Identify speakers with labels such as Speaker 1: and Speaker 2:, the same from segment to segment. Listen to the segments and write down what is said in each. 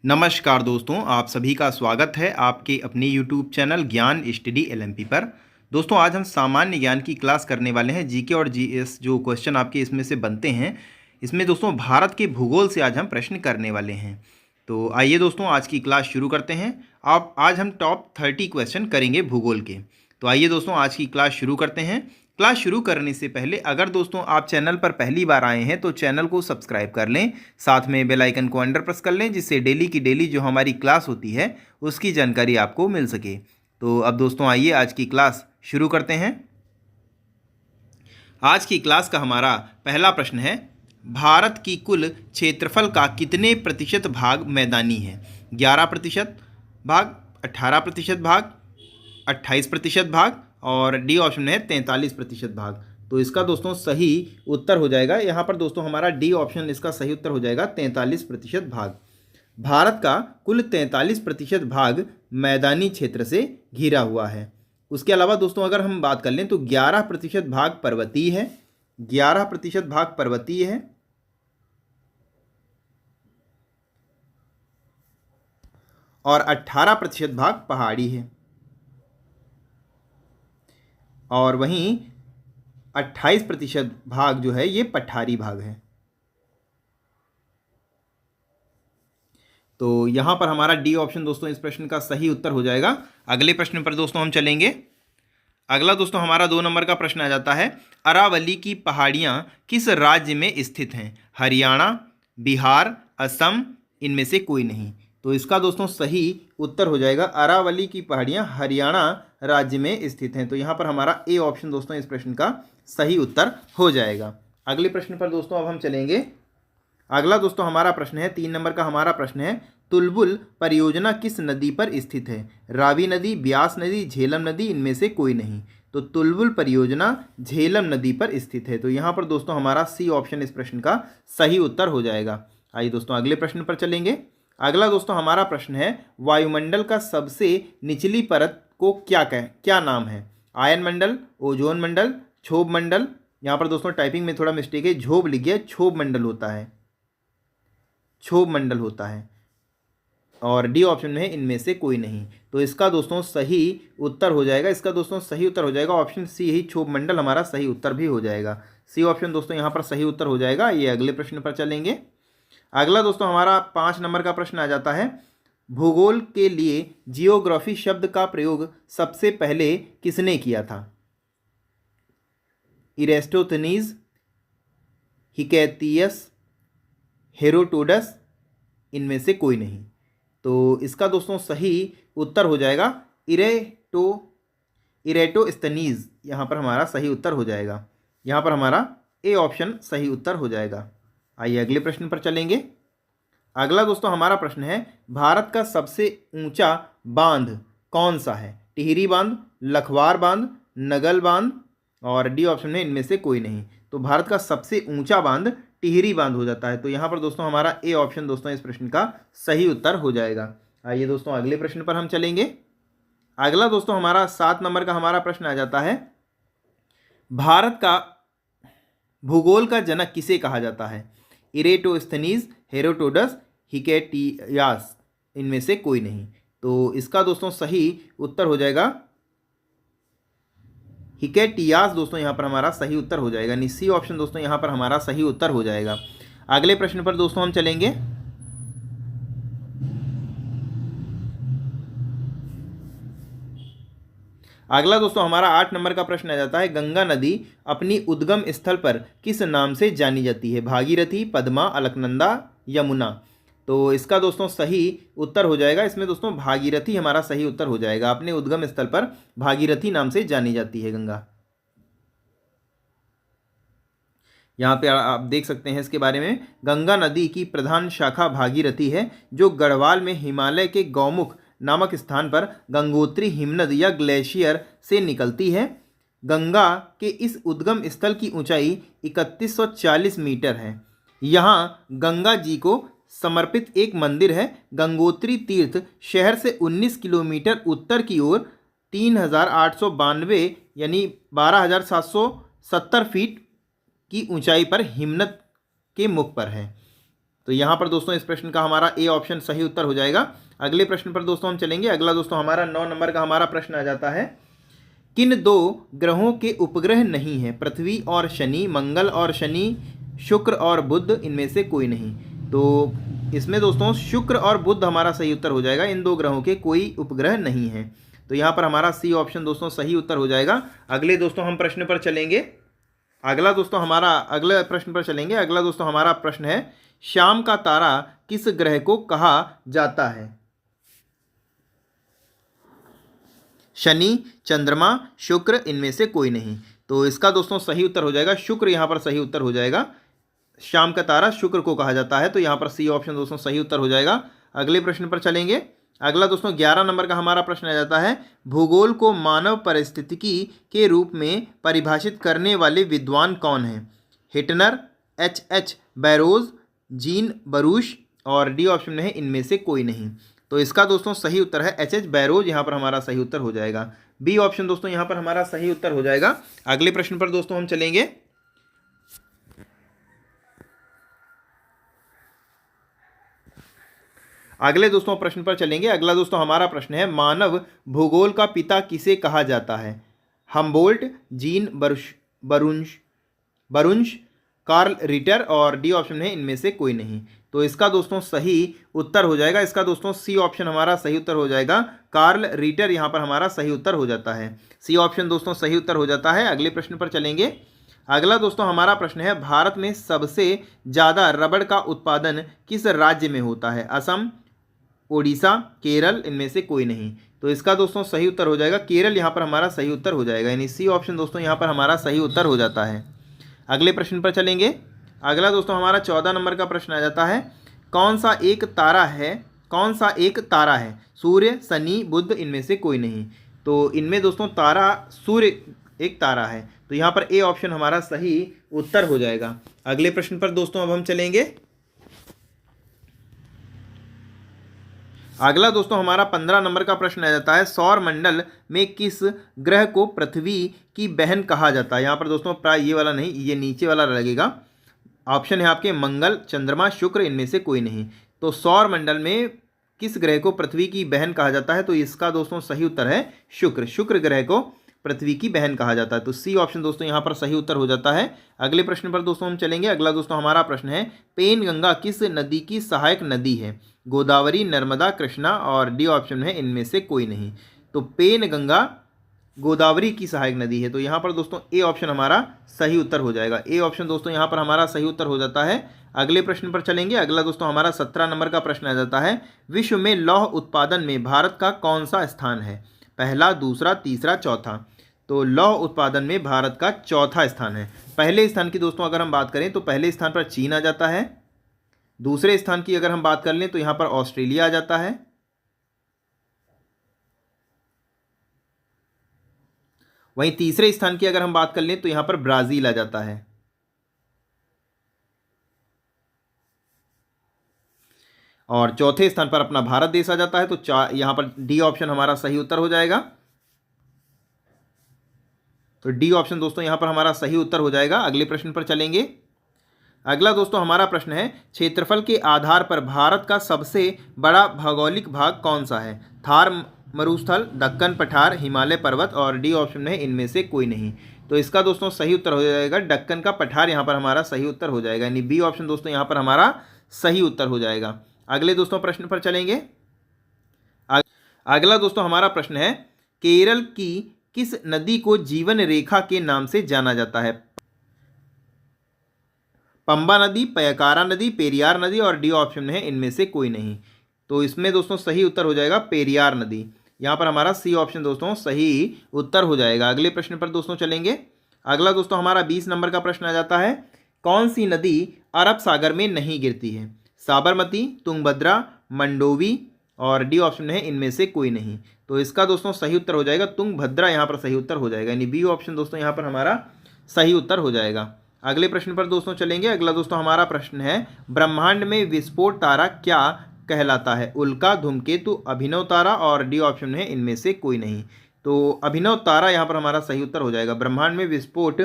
Speaker 1: नमस्कार दोस्तों, आप सभी का स्वागत है आपके अपने यूट्यूब चैनल ज्ञान स्टडी एलएमपी पर। दोस्तों, आज हम सामान्य ज्ञान की क्लास करने वाले हैं। जीके और जीएस जो क्वेश्चन आपके इसमें से बनते हैं, इसमें दोस्तों भारत के भूगोल से आज हम प्रश्न करने वाले हैं। तो आइए दोस्तों, आज की क्लास शुरू करते हैं। आज हम टॉप 30 क्वेश्चन करेंगे भूगोल के। तो आइए दोस्तों, आज की क्लास शुरू करते हैं। क्लास शुरू करने से पहले अगर दोस्तों आप चैनल पर पहली बार आए हैं तो चैनल को सब्सक्राइब कर लें, साथ में बेल आइकन को अंडर प्रेस कर लें, जिससे डेली की डेली जो हमारी क्लास होती है उसकी जानकारी आपको मिल सके। तो अब दोस्तों आइए आज की क्लास शुरू करते हैं। आज की क्लास का हमारा पहला प्रश्न है, भारत की कुल क्षेत्रफल का कितने प्रतिशत भाग मैदानी है? 11% भाग, 18% भाग, 28% भाग और डी ऑप्शन है 43% भाग। तो इसका दोस्तों सही उत्तर हो जाएगा, यहाँ पर दोस्तों हमारा डी ऑप्शन इसका सही उत्तर हो जाएगा 43% भाग। भारत का कुल 43% भाग मैदानी क्षेत्र से घिरा हुआ है। उसके अलावा दोस्तों अगर हम बात कर लें तो 11% भाग पर्वतीय है, 11% भाग पर्वतीय है और 18% भाग पहाड़ी है और वहीं 28% भाग जो है ये पठारी भाग है। तो यहाँ पर हमारा डी ऑप्शन दोस्तों इस प्रश्न का सही उत्तर हो जाएगा। अगले प्रश्न पर दोस्तों हम चलेंगे। अगला दोस्तों हमारा 2 नंबर का प्रश्न आ जाता है, अरावली की पहाड़ियाँ किस राज्य में स्थित हैं? हरियाणा, बिहार, असम, इनमें से कोई नहीं। तो इसका दोस्तों सही उत्तर हो जाएगा, अरावली की पहाड़ियाँ हरियाणा राज्य में स्थित हैं। तो यहाँ पर हमारा ए ऑप्शन दोस्तों इस प्रश्न का सही उत्तर हो जाएगा। अगले प्रश्न पर दोस्तों अब हम चलेंगे। अगला दोस्तों हमारा प्रश्न है, 3 नंबर का हमारा प्रश्न है, तुलबुल परियोजना किस नदी पर स्थित है? रावी नदी, ब्यास नदी, झेलम नदी, इनमें से कोई नहीं। तो तुलबुल परियोजना झेलम नदी पर स्थित है। तो यहाँ पर दोस्तों हमारा सी ऑप्शन इस प्रश्न का सही उत्तर हो जाएगा। आइए दोस्तों अगले प्रश्न पर चलेंगे। अगला दोस्तों हमारा प्रश्न है, वायुमंडल का सबसे निचली परत को क्या नाम है? आयन मंडल, ओजोन मंडल, क्षोभ मंडल। यहाँ पर दोस्तों टाइपिंग में थोड़ा मिस्टेक है, क्षोभ लिख गया, क्षोभ मंडल होता है, क्षोभ मंडल होता है और डी ऑप्शन में है इनमें से कोई नहीं। तो इसका दोस्तों सही उत्तर हो जाएगा, इसका दोस्तों सही उत्तर हो जाएगा ऑप्शन सी ही, क्षोभ मंडल हमारा सही उत्तर भी हो जाएगा। सी ऑप्शन दोस्तों यहाँ पर सही उत्तर हो जाएगा। ये अगले प्रश्न पर चलेंगे। अगला दोस्तों हमारा 5 नंबर का प्रश्न आ जाता है, भूगोल के लिए जियोग्राफी शब्द का प्रयोग सबसे पहले किसने किया था? इरेस्टोथनीज, हिकैतियस, हेरोडोटस, इनमें से कोई नहीं। तो इसका दोस्तों सही उत्तर हो जाएगा इरेटोस्थनीज, यहाँ पर हमारा सही उत्तर हो जाएगा। यहाँ पर हमारा ए ऑप्शन सही उत्तर हो जाएगा। आइए अगले प्रश्न पर चलेंगे। अगला दोस्तों हमारा प्रश्न है, भारत का सबसे ऊंचा बांध कौन सा है? टिहरी बांध, लखवार बांध, नगल बांध और डी ऑप्शन में इनमें से कोई नहीं। तो भारत का सबसे ऊंचा बांध टिहरी बांध हो जाता है। तो यहाँ पर दोस्तों हमारा ए ऑप्शन दोस्तों इस प्रश्न का सही उत्तर हो जाएगा। आइए दोस्तों अगले प्रश्न पर हम चलेंगे। अगला दोस्तों हमारा 7 नंबर का हमारा प्रश्न आ जाता है, भारत का भूगोल का जनक किसे कहा जाता है? इरेटोस्थनीज, हेरोडोटस, हिकैटियास, इनमें से कोई नहीं। तो इसका दोस्तों सही उत्तर हो जाएगा हिकैटियास, दोस्तों यहाँ पर हमारा सही उत्तर हो जाएगा। सी ऑप्शन दोस्तों यहाँ पर हमारा सही उत्तर हो जाएगा। अगले प्रश्न पर दोस्तों हम चलेंगे। अगला दोस्तों हमारा 8 नंबर का प्रश्न आ जाता है, गंगा नदी अपनी उद्गम स्थल पर किस नाम से जानी जाती है? भागीरथी, पद्मा, अलकनंदा, यमुना। तो इसका दोस्तों सही उत्तर हो जाएगा, इसमें दोस्तों भागीरथी हमारा सही उत्तर हो जाएगा। अपने उद्गम स्थल पर भागीरथी नाम से जानी जाती है गंगा। यहाँ पे आप देख सकते हैं इसके बारे में, गंगा नदी की प्रधान शाखा भागीरथी है, जो गढ़वाल में हिमालय के गौमुख नामक स्थान पर गंगोत्री हिमनद या ग्लेशियर से निकलती है। गंगा के इस उद्गम स्थल की ऊंचाई 3140 मीटर है। यहाँ गंगा जी को समर्पित एक मंदिर है। गंगोत्री तीर्थ शहर से 19 किलोमीटर उत्तर की ओर 3892 यानी 12770 फीट की ऊंचाई पर हिमनद के मुख पर है। तो यहाँ पर दोस्तों इस प्रश्न का हमारा ए ऑप्शन सही उत्तर हो जाएगा। अगले प्रश्न पर दोस्तों हम चलेंगे। अगला दोस्तों हमारा 9 नंबर का हमारा प्रश्न आ जाता है, किन 2 ग्रहों के उपग्रह नहीं है? पृथ्वी और शनि, मंगल और शनि, शुक्र और बुध, इनमें से कोई नहीं। तो इसमें दोस्तों शुक्र और बुध हमारा सही उत्तर हो जाएगा। इन 2 ग्रहों के कोई उपग्रह नहीं है। तो यहाँ पर हमारा सी ऑप्शन दोस्तों सही उत्तर हो जाएगा। अगले दोस्तों हम प्रश्न पर चलेंगे। अगला दोस्तों हमारा अगले प्रश्न पर चलेंगे। अगला दोस्तों हमारा प्रश्न है, शाम का तारा किस ग्रह को कहा जाता है? शनि, चंद्रमा, शुक्र, इनमें से कोई नहीं। तो इसका दोस्तों सही उत्तर हो जाएगा शुक्र, यहाँ पर सही उत्तर हो जाएगा। शाम का तारा शुक्र को कहा जाता है। तो यहाँ पर सी ऑप्शन दोस्तों सही उत्तर हो जाएगा। अगले प्रश्न पर चलेंगे। अगला दोस्तों 11 नंबर का हमारा प्रश्न आ जाता है, भूगोल को मानव परिस्थितिकी के रूप में परिभाषित करने वाले विद्वान कौन हैं? हिटनर, एच बैरोज, जीन बरूश और डी ऑप्शन में है इनमें से कोई नहीं। तो इसका दोस्तों सही उत्तर है एच बैरोज, यहाँ पर हमारा सही उत्तर हो जाएगा। बी ऑप्शन दोस्तों यहाँ पर हमारा सही उत्तर हो जाएगा। अगले प्रश्न पर दोस्तों हम चलेंगे। अगले दोस्तों प्रश्न पर चलेंगे। अगला दोस्तों हमारा प्रश्न है, मानव भूगोल का पिता किसे कहा जाता है? हम्बोल्ट, जीन बरुंश, कार्ल रिटर और डी ऑप्शन है इनमें से कोई नहीं। तो इसका दोस्तों सही उत्तर हो जाएगा। इसका दोस्तों सी ऑप्शन हमारा सही उत्तर हो जाएगा। कार्ल रिटर यहाँ पर हमारा सही उत्तर हो जाता है। सी ऑप्शन दोस्तों सही उत्तर हो जाता है। अगले प्रश्न पर चलेंगे। अगला दोस्तों हमारा प्रश्न है, भारत में सबसे ज़्यादा रबड़ का उत्पादन किस राज्य में होता है? असम, ओडिशा, केरल, इनमें से कोई नहीं। तो इसका दोस्तों सही उत्तर हो जाएगा केरल, यहाँ पर हमारा सही उत्तर हो जाएगा। यानी सी ऑप्शन दोस्तों यहाँ पर हमारा सही उत्तर हो जाता है। अगले प्रश्न पर चलेंगे। अगला दोस्तों हमारा 14 नंबर का प्रश्न आ जाता है, कौन सा एक तारा है? सूर्य, शनि, बुध, इनमें से कोई नहीं। तो इनमें दोस्तों तारा सूर्य एक तारा है। तो यहाँ पर ए ऑप्शन हमारा सही उत्तर हो जाएगा। अगले प्रश्न पर दोस्तों अब हम चलेंगे। अगला दोस्तों हमारा 15 नंबर का प्रश्न आ जाता है, सौर मंडल में किस ग्रह को पृथ्वी की बहन कहा जाता है? यहाँ पर दोस्तों प्राय ये वाला नहीं, ये नीचे वाला लगेगा। ऑप्शन है आपके मंगल, चंद्रमा, शुक्र, इनमें से कोई नहीं। तो सौर मंडल में किस ग्रह को पृथ्वी की बहन कहा जाता है? तो इसका दोस्तों सही उत्तर है शुक्र ग्रह को पृथ्वी की बहन कहा जाता है। तो सी ऑप्शन दोस्तों यहाँ पर सही उत्तर हो जाता है। अगले प्रश्न पर दोस्तों हम चलेंगे। अगला दोस्तों हमारा प्रश्न है, पेनगंगा किस नदी की सहायक नदी है? गोदावरी, नर्मदा, कृष्णा और डी ऑप्शन है इनमें से कोई नहीं। तो पेनगंगा गोदावरी की सहायक नदी है। तो यहाँ पर दोस्तों ए ऑप्शन हमारा सही उत्तर हो जाएगा। ए ऑप्शन दोस्तों यहाँ पर हमारा सही उत्तर हो जाता है। अगले प्रश्न पर चलेंगे। अगला दोस्तों हमारा 17 नंबर का प्रश्न आ जाता है, विश्व में लौह उत्पादन में भारत का कौन सा स्थान है? पहला, दूसरा, तीसरा, चौथा। तो लौह उत्पादन में भारत का चौथा स्थान है। पहले स्थान की दोस्तों अगर हम बात करें तो पहले स्थान पर चीन आ जाता है। दूसरे स्थान की अगर हम बात कर लें तो यहाँ पर ऑस्ट्रेलिया आ जाता है। वहीं तीसरे स्थान की अगर हम बात कर लें तो यहाँ पर ब्राज़ील आ जाता है। और चौथे स्थान पर अपना भारत देश आ जाता है। तो यहाँ पर डी ऑप्शन हमारा सही उत्तर हो जाएगा। तो डी ऑप्शन दोस्तों यहाँ पर हमारा सही उत्तर हो जाएगा। अगले प्रश्न पर चलेंगे। अगला दोस्तों हमारा प्रश्न है, क्षेत्रफल के आधार पर भारत का सबसे बड़ा भौगोलिक भाग कौन सा है? थार मरुस्थल, दक्कन पठार, हिमालय पर्वत और डी ऑप्शन में इनमें से कोई नहीं। तो इसका दोस्तों सही उत्तर हो जाएगा दक्कन का पठार, यहाँ पर हमारा सही उत्तर हो जाएगा। यानी बी ऑप्शन दोस्तों यहाँ पर हमारा सही उत्तर हो जाएगा। अगले दोस्तों प्रश्न पर चलेंगे। अगला दोस्तों हमारा प्रश्न है, केरल की किस नदी को जीवन रेखा के नाम से जाना जाता है? पंबा नदी, पयकारा नदी, पेरियार नदी और डी ऑप्शन में है इनमें से कोई नहीं। तो इसमें दोस्तों सही उत्तर हो जाएगा पेरियार नदी। यहाँ पर हमारा सी ऑप्शन दोस्तों सही उत्तर हो जाएगा। अगले प्रश्न पर दोस्तों चलेंगे। अगला दोस्तों हमारा 20 नंबर का प्रश्न आ जाता है, कौन सी नदी अरब सागर में नहीं गिरती है? साबरमती, तुंगभद्रा, मंडोवी और डी ऑप्शन है इनमें से कोई नहीं। तो इसका दोस्तों सही उत्तर हो जाएगा तुंगभद्रा, यहाँ पर सही उत्तर हो जाएगा। यानी बी ऑप्शन दोस्तों यहाँ पर हमारा सही उत्तर हो जाएगा। अगले प्रश्न पर दोस्तों चलेंगे। अगला दोस्तों हमारा प्रश्न है, ब्रह्मांड में विस्फोट तारा क्या कहलाता है? उल्का, धूमकेतु, अभिनव तारा और डी ऑप्शन है इनमें से कोई नहीं। तो अभिनव तारा यहाँ पर हमारा सही उत्तर हो जाएगा। ब्रह्मांड में विस्फोट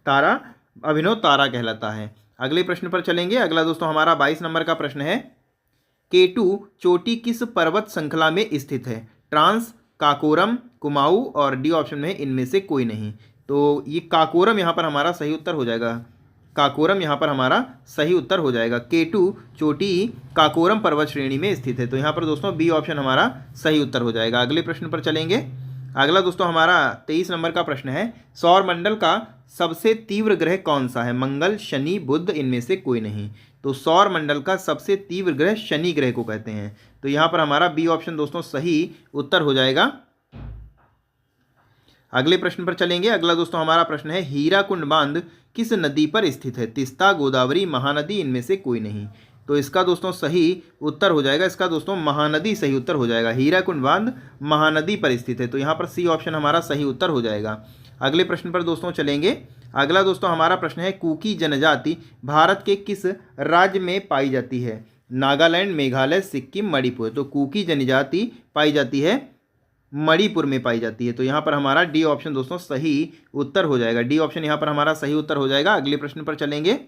Speaker 1: तारा अभिनव तारा कहलाता है। अगले प्रश्न पर चलेंगे। अगला दोस्तों हमारा 22 नंबर का प्रश्न है, K2 चोटी किस पर्वत श्रृंखला में स्थित है? ट्रांस, काकोरम, कुमाऊं और डी ऑप्शन में इनमें से कोई नहीं। तो ये काकोरम यहाँ पर हमारा सही उत्तर हो जाएगा। काकोरम यहाँ पर हमारा सही उत्तर हो जाएगा। K2 चोटी काकोरम पर्वत श्रेणी में स्थित है। तो यहाँ पर दोस्तों बी ऑप्शन हमारा सही उत्तर हो जाएगा। अगले प्रश्न पर चलेंगे। अगला दोस्तों हमारा 23 नंबर का प्रश्न है, सौरमंडल का सबसे तीव्र ग्रह कौन सा है? मंगल, शनि, बुध, इनमें से कोई नहीं। तो सौरमंडल का सबसे तीव्र ग्रह शनि ग्रह को कहते हैं। तो यहाँ पर हमारा बी ऑप्शन दोस्तों सही उत्तर हो जाएगा। अगले प्रश्न पर चलेंगे। अगला दोस्तों हमारा प्रश्न है, हीराकुंड बांध किस नदी पर स्थित है? तिस्ता, गोदावरी, महानदी, इनमें से कोई नहीं। तो इसका दोस्तों सही उत्तर हो जाएगा, इसका दोस्तों महानदी सही उत्तर हो जाएगा। हीराकुंड बांध महानदी पर स्थित है। तो यहाँ पर सी ऑप्शन हमारा सही उत्तर हो जाएगा। अगले प्रश्न पर दोस्तों चलेंगे। अगला दोस्तों हमारा प्रश्न है, कुकी जनजाति भारत के किस राज्य में पाई जाती है? नागालैंड, मेघालय, सिक्किम, मणिपुर। तो कुकी जनजाति पाई जाती है मणिपुर में पाई जाती है। तो यहाँ पर हमारा डी ऑप्शन दोस्तों सही उत्तर हो जाएगा। डी ऑप्शन यहाँ पर हमारा सही उत्तर हो जाएगा। अगले प्रश्न पर चलेंगे।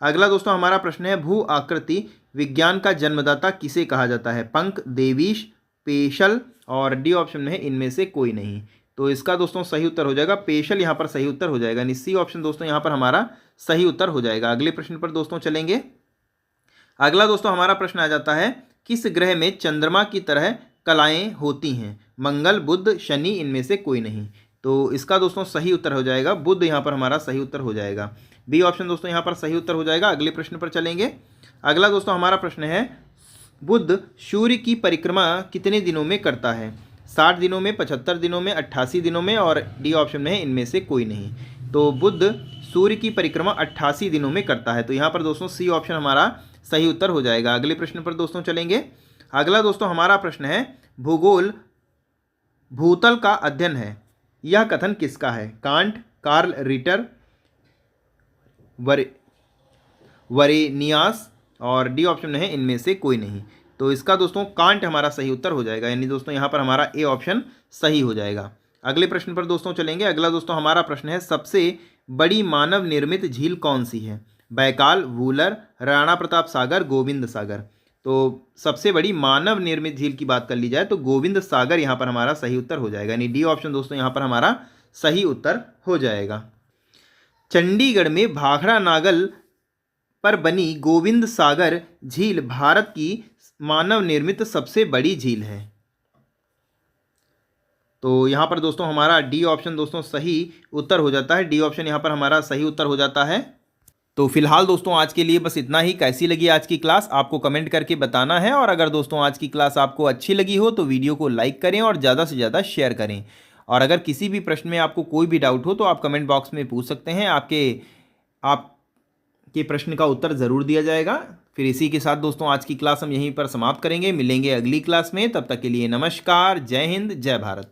Speaker 1: अगला दोस्तों हमारा प्रश्न है, भू आकृति विज्ञान का जन्मदाता किसे कहा जाता है? पंक, देवीश, पेशल और डी ऑप्शन में है इनमें से कोई नहीं। तो इसका दोस्तों सही उत्तर हो जाएगा पेशल, यहाँ पर सही उत्तर हो जाएगा। यानी सी ऑप्शन दोस्तों यहाँ पर हमारा सही उत्तर हो जाएगा। अगले प्रश्न पर दोस्तों चलेंगे। अगला दोस्तों हमारा प्रश्न आ जाता है, किस ग्रह में चंद्रमा की तरह कलाएं होती हैं? मंगल, बुध, शनि, इनमें से कोई नहीं। तो इसका दोस्तों सही उत्तर हो जाएगा बुध, यहाँ पर हमारा सही उत्तर हो जाएगा। बी ऑप्शन दोस्तों यहाँ पर सही उत्तर हो जाएगा। अगले प्रश्न पर चलेंगे। अगला दोस्तों हमारा प्रश्न है, बुध सूर्य की परिक्रमा कितने दिनों में करता है? 60 दिनों में, 75 दिनों में, 88 दिनों में और डी ऑप्शन में है इनमें से कोई नहीं। तो बुध सूर्य की परिक्रमा 88 दिनों में करता है। तो यहाँ पर दोस्तों सी ऑप्शन हमारा सही उत्तर हो जाएगा। अगले प्रश्न पर दोस्तों चलेंगे। अगला दोस्तों हमारा प्रश्न है, भूगोल भूतल का अध्ययन है, यह कथन किसका है? कांट, कार्ल रिटर, वरेनियास और डी ऑप्शन में है इनमें से कोई नहीं। तो इसका दोस्तों कांट हमारा सही उत्तर हो जाएगा। यानी दोस्तों यहाँ पर हमारा ए ऑप्शन सही हो जाएगा। अगले प्रश्न पर दोस्तों चलेंगे। अगला दोस्तों हमारा प्रश्न है, सबसे बड़ी मानव निर्मित झील कौन सी है? बैकाल, वूलर, राणा प्रताप सागर, गोविंद सागर। तो सबसे बड़ी मानव निर्मित झील की बात कर ली जाए तो गोविंद सागर यहाँ पर हमारा सही उत्तर हो जाएगा। यानी डी ऑप्शन दोस्तों यहाँ पर हमारा सही उत्तर हो जाएगा। चंडीगढ़ में भाखड़ा नागल पर बनी गोविंद सागर झील भारत की मानव निर्मित सबसे बड़ी झील है। तो यहाँ पर दोस्तों हमारा डी ऑप्शन दोस्तों सही उत्तर हो जाता है। डी ऑप्शन यहाँ पर हमारा सही उत्तर हो जाता है। तो फिलहाल दोस्तों आज के लिए बस इतना ही। कैसी लगी आज की क्लास आपको कमेंट करके बताना है। और अगर दोस्तों आज की क्लास आपको अच्छी लगी हो तो वीडियो को लाइक करें और ज़्यादा से ज़्यादा शेयर करें। और अगर किसी भी प्रश्न में आपको कोई भी डाउट हो तो आप कमेंट बॉक्स में पूछ सकते हैं, आपके प्रश्न का उत्तर ज़रूर दिया जाएगा। फिर इसी के साथ दोस्तों आज की क्लास हम यहीं पर समाप्त करेंगे। मिलेंगे अगली क्लास में, तब तक के लिए नमस्कार, जय हिंद, जय भारत।